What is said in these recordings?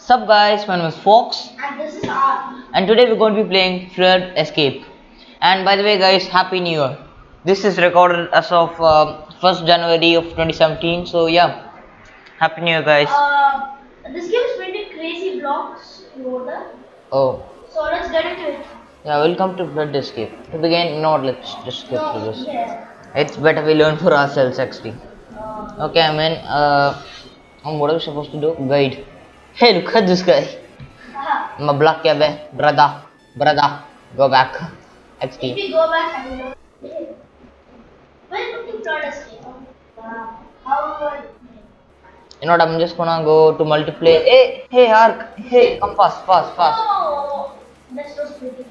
Sup guys, my name is Fox And this is our and today we're going to be playing Flood Escape. And by the way guys, Happy New Year. This is recorded as of 1st January of 2017. So yeah, Happy New Year guys. this game is pretty crazy blocks you know that. Oh, So let's get into it. yeah, welcome to Flood Escape. To begin, let's just skip through this. Yeah. It's better we learn for ourselves actually. Uh, Okay, what are we supposed to do? Guide. Hey, look at this guy. haha. I'm a black guy, brother, go back. If XD. we go back, I will know. Welcome to Flood Escape. How would You know what? I'm just gonna go to multiplayer. Hey, Ark. Hey, come fast. Oh, that's so pretty.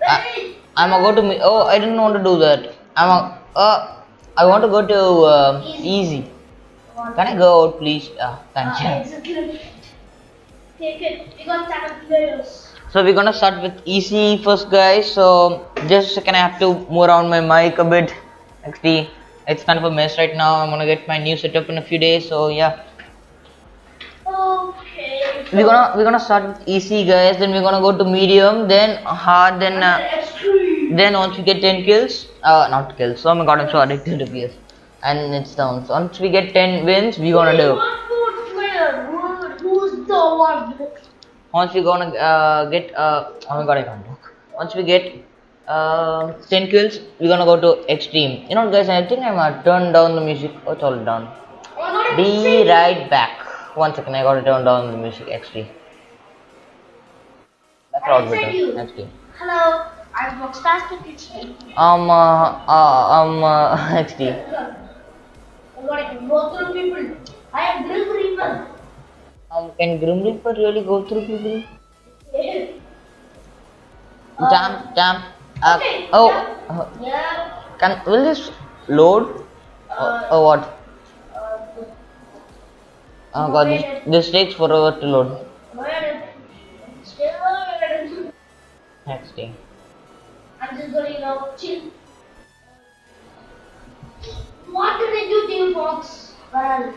Wait. I'm gonna go to me. Oh, I didn't want to do that. I want to go to easy. Can I go out, please? Thank you. Execute. Okay. We got 7 players. So we're gonna start with easy first, guys. So just a second, I have to move around my mic a bit. Actually, it's kind of a mess right now. I'm gonna get my new setup in a few days. So yeah. Okay. We're gonna start with easy, guys. Then we're gonna go to medium, then hard, then once we get 10 kills, not kills. Oh my god, I'm so addicted to PS. And it's down. So once we get 10 wins, we're gonna do. Who's the one? Once we're gonna get oh my god, I can't talk. Once we get 10 kills, we're gonna go to extreme. You know, guys, I think I'm gonna turn down the music. Oh, it's all down. Be right back. 1 second, I gotta turn down the music. XD. That's not better. XD. Hello, I'm Boxtastic HD. XD. I can go through people. I am Grim Reaper. Can Grim Reaper really go through people? Yeah. Jam. Okay. Oh, Yeah. will this load? Or what? Oh god, this takes forever to load. Still, XD. I'm just gonna, chill. What did I do to you, Fox? Well,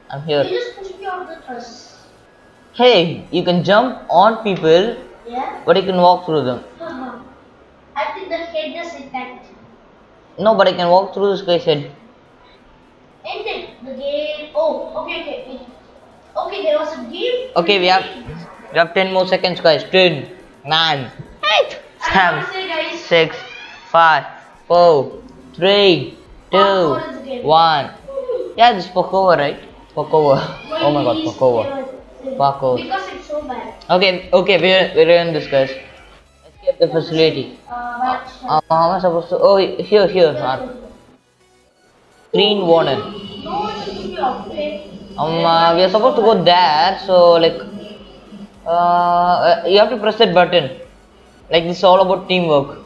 I'm you here. just pushed me off the truss. Hey, you can jump on people, Yeah? but you can walk through them. I think the head is intact. No, but I can walk through this guy's head. Ended the game. Oh, okay. Okay, there was a game. Okay, we have 10 more seconds, guys. 10, 9, 8, I 7, want to say, guys. 6, 5, 4, 3, 2, What is the game? 1. Yeah, this is Pokover, right? Pokover. Oh my god, Pokover. Pokover. Because it's so bad. Okay, we're in this, guys. Escape the facility. How am I supposed to? Oh, here, Mark. Green warning. No, it's really okay. We are supposed to go there, so like, you have to press that button. Like, this is all about teamwork.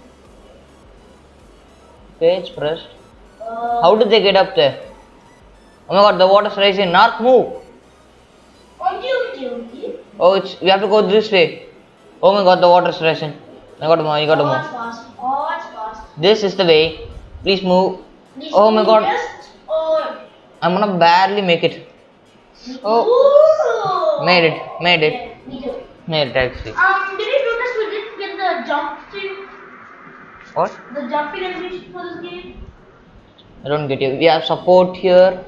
Okay, it's pressed. How did they get up there? Oh my god, the water's rising. Narc, move! Okay. Oh, we have to go this way. Oh my god, the water's rising. You gotta move. It's fast. This is the way. Please move. Please Oh my do god, just on. I'm gonna barely make it. Oh, Ooh. made it. Yeah, me too. Made it actually. Did you notice we didn't get the jump thing? What? The jumping animation for this game? I don't get you. We have support here.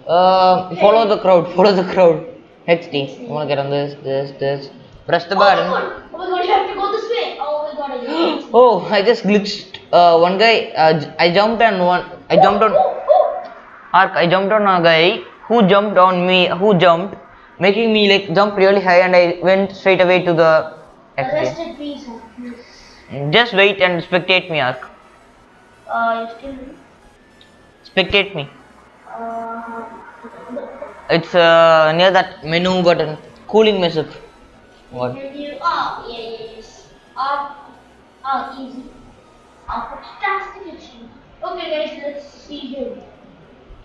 Follow the crowd. XD. I'm gonna get on this. Press the button. Oh my god, you have to go this way. Oh my god, I did this. Oh, I just glitched. One guy. I jumped on. Ark. I jumped on a guy who jumped on me. Making me like jump really high, and I went straight away to the XD. Rest in peace. Just wait and spectate me, Ark. You still. Spectate me. Uh, It's near that menu button. Cooling message. What? Yes. Easy. Fantastic action. Okay, guys, let's see here.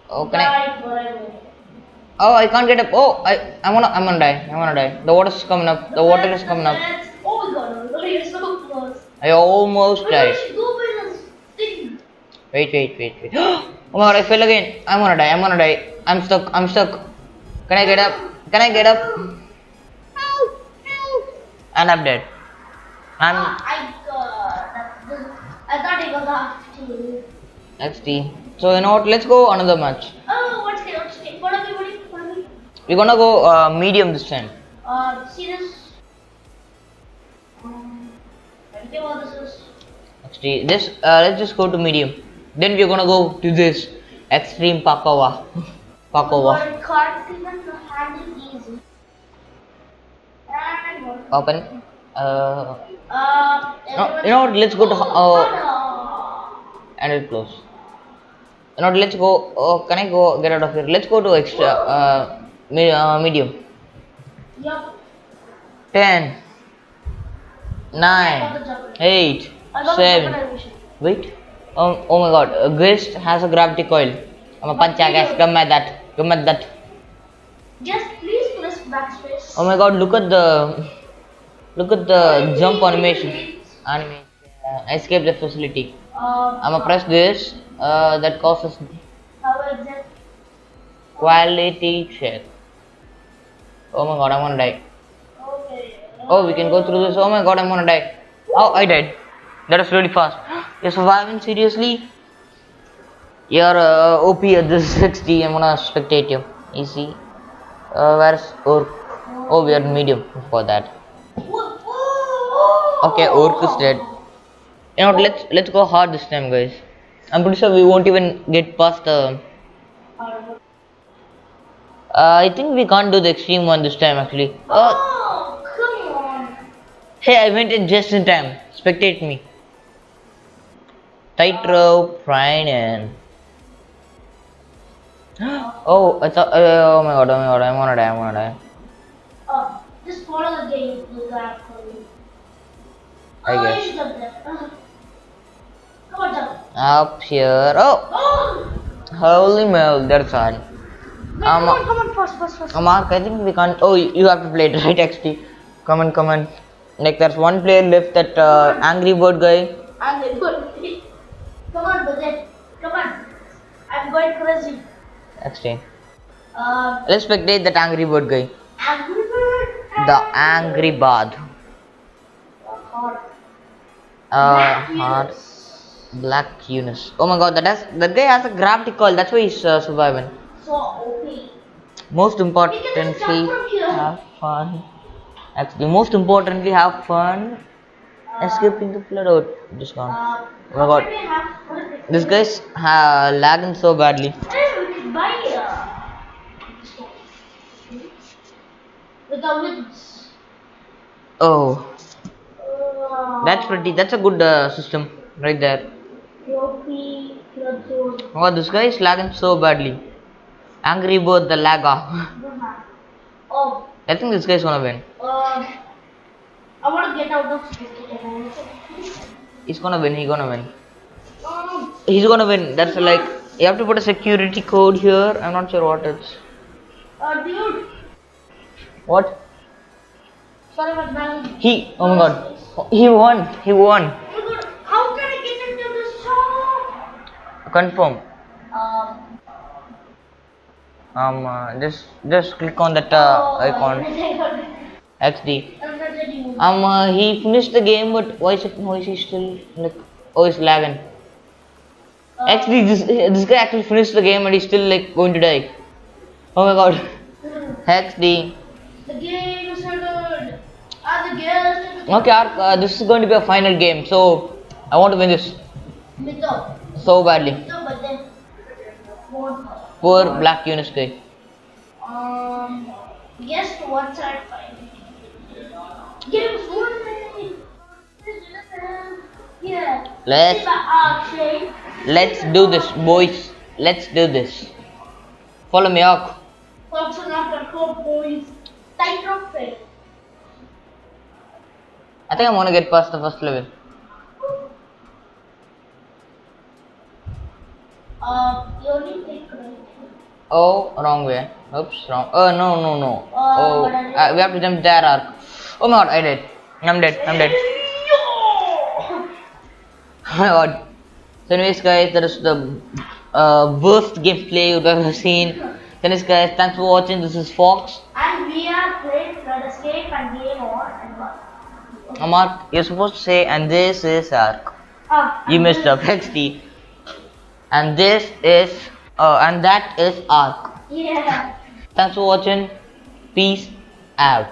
Oh, can I? Die forever. Oh, I can't get up. Oh, I'm gonna die. The water is coming up. Oh my god, you're so close. I almost Wait, died. we should go by this thing. Wait. Oh my god, I fell again. I'm gonna die. I'm stuck. Can I get up? Can I get up? Help! Help! And I'm dead. I'm I thought it was after. XT. So you know what? Let's go another match. Oh, what's it? What's it? Follow me. We're gonna go medium this time. See this? I think what this is. XT. This let's just go to medium. Then we're gonna go to this extreme Pakova. Pakova. But can't even handle easy. And what? Open. Everyone. You know what? Let's go to Oh, and it close. You know what? Let's go. Oh, can I go get out of here? Let's go to extra medium. yup. 10, I got the 9, jumper. 8, I got the 7. jumper animation. Wait. Oh my god. Ghost has a gravity coil. I'm a punch guys. Come at that. Come at that. Just please press backspace. Oh my god. Look at the jump animation. Animation. Escape the facility. I'm gonna press this. That causes How exact? quality check. Oh my god. I'm gonna die. Okay. Oh, we can go through this. Oh my god. I'm gonna die. Oh, I died. That was really fast. You're surviving seriously? You're OP at this 60. I'm gonna spectate you. Easy. Where's Orc? Oh, we are medium for that. Okay, Orc is dead. You know, let's go hard this time, guys. I'm pretty sure we won't even get past the. I think we can't do the extreme one this time, actually. Oh, come on. Hey, I went in just in time. Spectate me. Tightrope, training. Oh, I thought. Oh my god, I'm gonna die. Just follow the game. The app for me. I You guess. should jump there. Come on, jump. Up here. Oh, Oh! holy moly, that's hard. Wait, come on, fast. Mark, I think we can't. Oh, you have to play it, right? XT. Come on. Like, there's one player left, that Angry Bird guy. I'm going. Come on, Budget. Come on. I'm going crazy. XT. Um, Let's spectate that Angry Bird guy. Angry Bird. The Angry Bird. Heart. Heart. Black Eunice. Oh my god, that guy has a gravity coil. That's why he's surviving. So OP. Most We can just jump importantly, from here. have fun. Actually, most importantly, have fun escaping the flood. Oh, just gone. Oh my god, We have this guy's lagging so badly. Hey, we can buy with the wings. Oh, that's a good system right there. OP. Oh, this guy is lagging so badly. Angry Bird the lagger. Oh. I think this guy's gonna win. I want to get out of this. He's gonna win. He's gonna win. Um, He's gonna win. That's like, you have to put a security code here. I'm not sure what it's. dude. What? Sorry about that. Oh my god. He won. Oh my god, how can I get into this shop? Confirm. Just click on that icon. XD. He finished the game, but why is he still like? Oh, he's lagging. Actually, this guy actually finished the game and he's still like going to die. Oh my god. XD. The game is started. The guest. Okay, Ark, this is going to be a final game, so I want to win this Mito. so badly. Mito, but then. Poor Black Eunice guy. Guess what side fight? Give us one. Yeah. Let's do this, boys. Let's do this. Follow me, Ark. Function of control boys. Tightrope fail. I think I'm gonna get past the first level. You only take right. Oh, wrong way. Oops, wrong. Oh, no. Oh, but I we have to jump there, Ark. Oh my god, I did. I'm dead. Oh my god. So anyways guys, that is the worst gameplay you've ever seen. Finish guys, thanks for watching. This is Fox. And we are playing Flood Escape and Game On and what? Okay. Mark, you're supposed to say, and this is Ark. You and messed this- up, XD. And this is, and that is Ark. Yeah. Thanks for watching. Peace out.